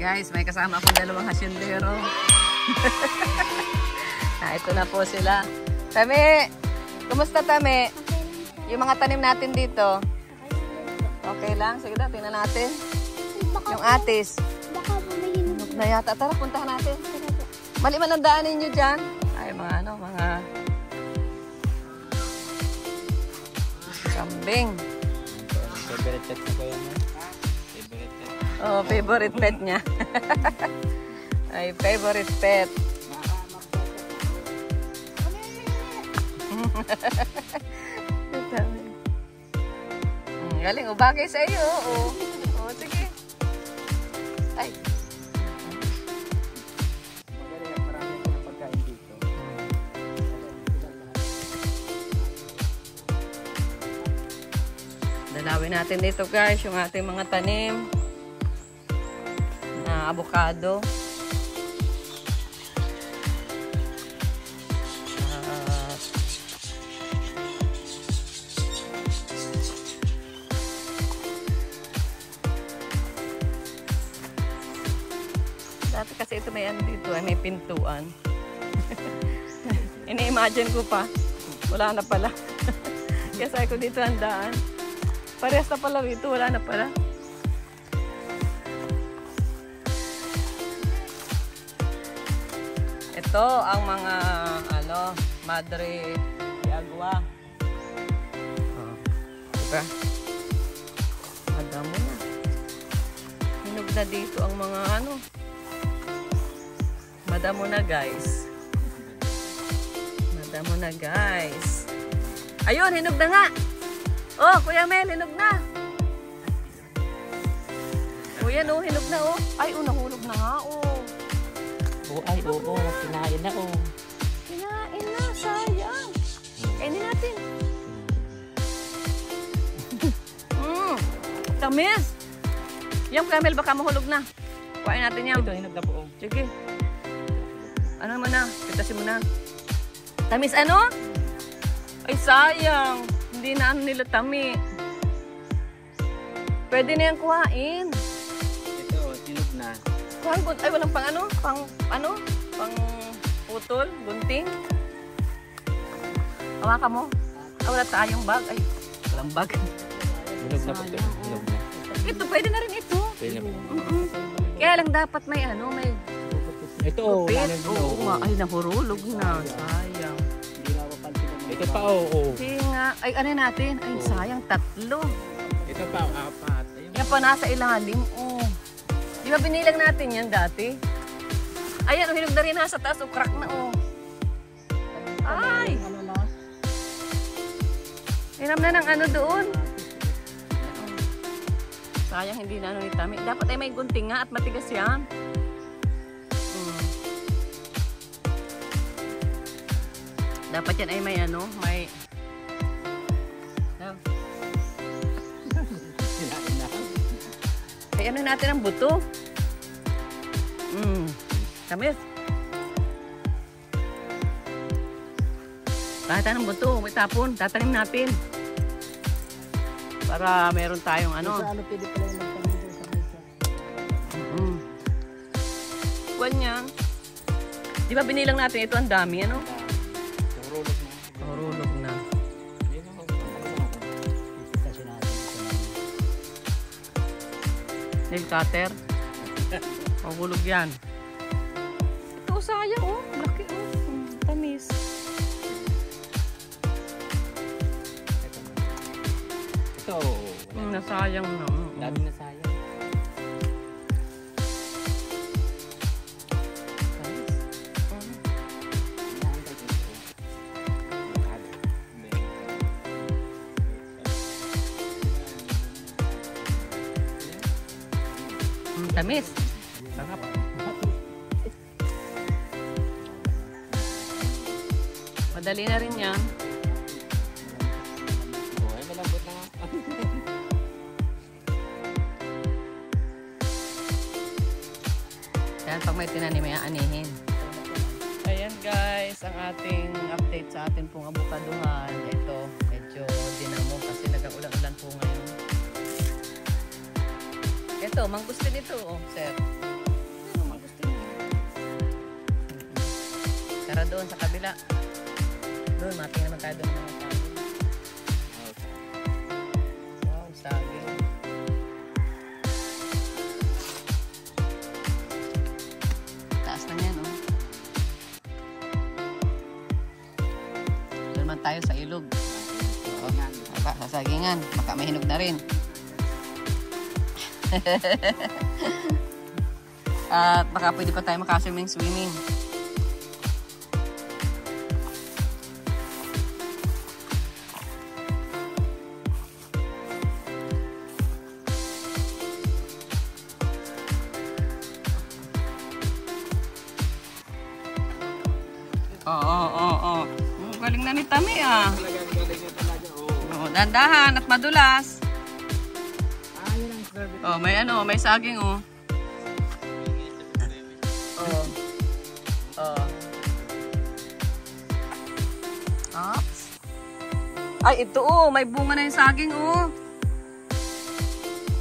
Guys, may kasama akong dalawang hasyendero. Ito na po sila. Tami, kumusta Tami? Yung mga tanim natin dito. Okay lang? Sige na, tingnan natin. Yung atis. Baka may hinog na yata. Tara, puntahan natin. Mali man ang daanin nyo dyan. Ay, mga kambing. Favorite pet na ko yan. Favorite pet. Oh, favorite pet niya. Ay, favorite pet. Galing, bagay sa iyo. Oo, sige. Ay. Magaling at marami ako ng pagkain dito. Dalawin natin dito guys, yung ating mga tanim na avocado. Dati kasi ito may ano dito, may pintuan. Ini-imagine ko pa. Wala na pala. Kaya sabi ko dito ang daan. Parehas na pala dito, wala na pala. Ito ang mga Madre de Agua. Oh, diba? Madamo na. Hinog na dito ang mga madamo na guys. Madamo na guys. Ayun, hinog na nga. Oh, Kuya Mel, hinog na. Oh, yan oh, hinog na oh. Ay, oh, nahulog na nga oh. Oo, ay, oo, kinain na oh. Kinain na, sayang. Kainin natin. Tamis. Yung Kuya Mel, baka mahulog na. Kuhain natin yan. Ito, hinog na po. Sige. Ano mo na? Pitasin mo na. Tamis ano? Ay, sayang. Hindi na nila tami. Pwede na yan kuhain. Ito, hinog na. Kuhain ko. Ay, walang pang putol, gunting. Hawakan mo. Ah, wala tayong bag. Ay, walang bag. Hinog na po ito. Hinog na. Ito, pwede na rin ito. Pwede na po. Kaya lang dapat may may Ito, oh, kupit. Oo nga. Ay, nahurulog na. Sayang. ito pa, oo. Sige nga. Ay, ano natin? Ay, sayang. 3. Ito pa, 4. Yan pa nasa ilalim. Oh. Di ba binilang natin yan dati? Ayan, hinog na rin nasa taas. O, crack na, oh. Ay! Hiram na ng doon. Sayang, hindi na ni Tami. Dapat ay may gunting nga at matigas yan. Dapat yan ay may may... Ay, ano natin ang buto? Tamis. Kahit anong buto, may tapon. Tatanim natin. Para meron tayong pwede pala yung magpamilya sa mesa. Kuwan yan. Di ba binilang natin ito ang dami, Turulog na. Turulog na. Nail cutter. Pahulog yan. Ito, sayang oh. Laki oh. Tamis. Ito. Nasayang na. Dami na sayang. Tamis. Sarap. Madali na rin yan. Oh, ay malambot na. Yan, pag may tinanim, may aanihin. Ayan guys, ang ating update sa atin pong avocadohan. Ito, medyo dinamo kasi nag-ulan-ulan po ngayon. Ito, mangustin ito, oh, sir. doon sa kabila. Doon, mating naman tayo doon ng mga saging. Wow, saging. Taas na yan, oh. Doon naman tayo sa ilog. Sa sagingan. Baka mahinog na rin. At baka pwede pa tayo makaswimming. Oo. Galing na ni Tami ah. Dandahan at madulas. Oh, may ano, may saging oh. Ops. Ay, ito oh, may bunga na yung saging oh.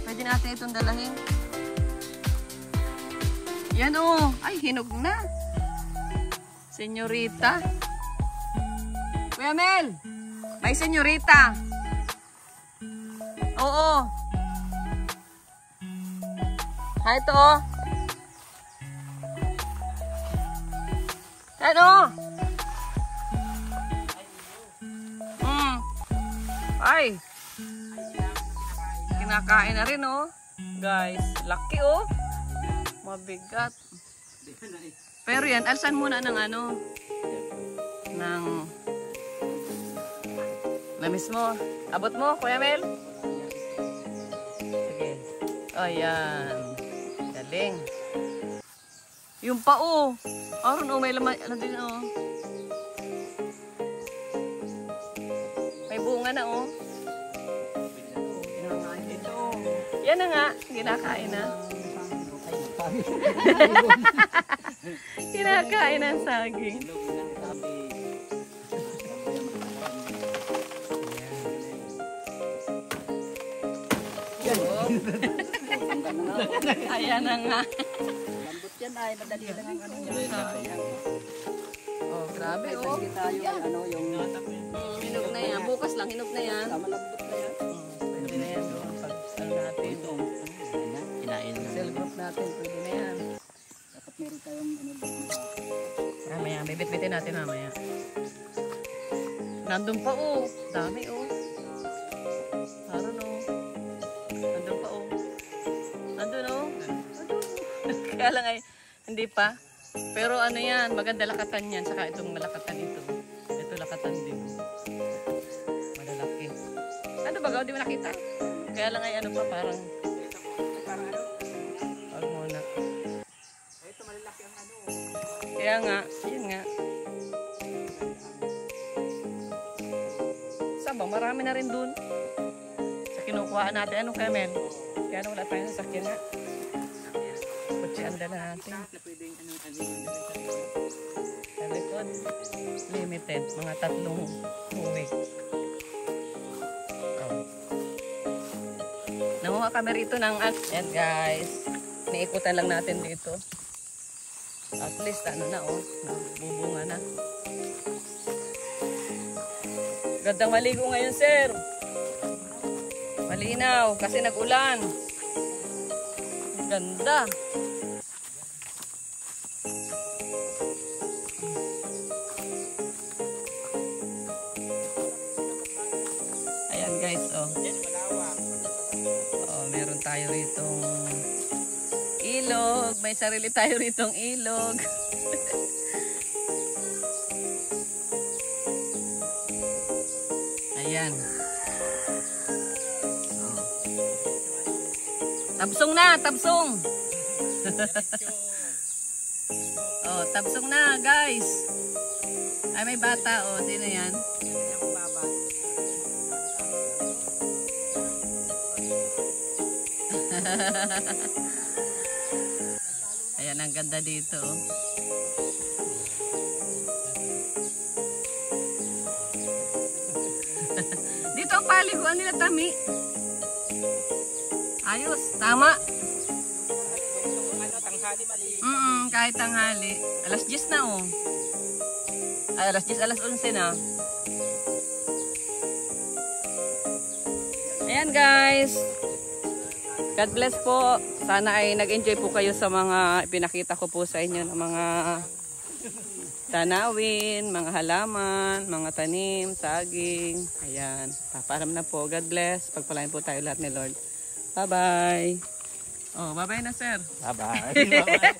Pwede natin itong dalahin. Yan oh, ay hinog na. Senyorita. Kuya Mel, may senyorita. Oo. Hay ito oh. Ano? Ay. Kinakain na rin oh. Guys, laki oh. Mabigat. Pero yan, alsan muna ng ano. Ng lamis mo. Abot mo, Kuya Mel. Sige. Oh, yan. Galing. Yung pa oh. Aron oh, may laman. Ano din oh. May bunga na oh. Ito. Yan na nga. Kinakain na. Kinakain ng saging. Ayan na nga. Lambot yan ay madali lang ang ano yan. Oh, grabe oh. Ano yung Hinog na yan. Bukas lang hinog na yan. malambot na yan. Pwede na yan doon. Pag ano natin. Kinain na. Cell group natin. Pwede na yan. Dapat meron tayong ano doon. Mamaya. Bibit-bitin natin mamaya. Nandun pa oh. Dami oh. Haron oh. Nandun pa oh. Nandun oh. Kaya lang ay hindi pa. Pero ano yan. Maganda lakatan yan. Saka itong malakatan ito. Ito lakatan din. Malalaki. Ano ba? Di mo nakita? Kaya lang ay ano pa parang pag muna. Ito malalaki ang ano. Kaya nga. Yun nga. Sabang marami na rin dun. Sa kinukuhaan natin. Anong Kamel? Kaya ano wala tayong sasakyan nga. Kutsianda na natin. Sa likod. Limited. Mga 3 uwi. Nanguha kami rito ng yan guys. Niikutan lang natin dito. At least ano na oh. Bubunga na. Gandang maligo ngayon sir. Malinaw kasi nag-ulan. Ganda. Ayan guys oh. Oh, meron tayo ritong ilog. May sarili tayo ritong ilog. Ayan. Oh. Tabsong na, tabsong. Oh, tabsong na, guys. Ay, may bata oh. Sino yan? Ayan, ang ganda dito oh. Dito ang paliguan nila Tami. Ayos, tama. Ano, tanghali mali. Kahit tanghali. Alas 10 na oh. Ay, alas 10, alas 11 na. Ayan guys. God bless po. Sana ay nag-enjoy po kayo sa mga pinakita ko po sa inyo ng mga tanawin, mga halaman, mga tanim, saging. Ayan. Paparam na po. God bless. Pagpalain po tayo lahat ni Lord. Bye-bye. Oh, bye-bye na, sir. Bye-bye. Bye-bye.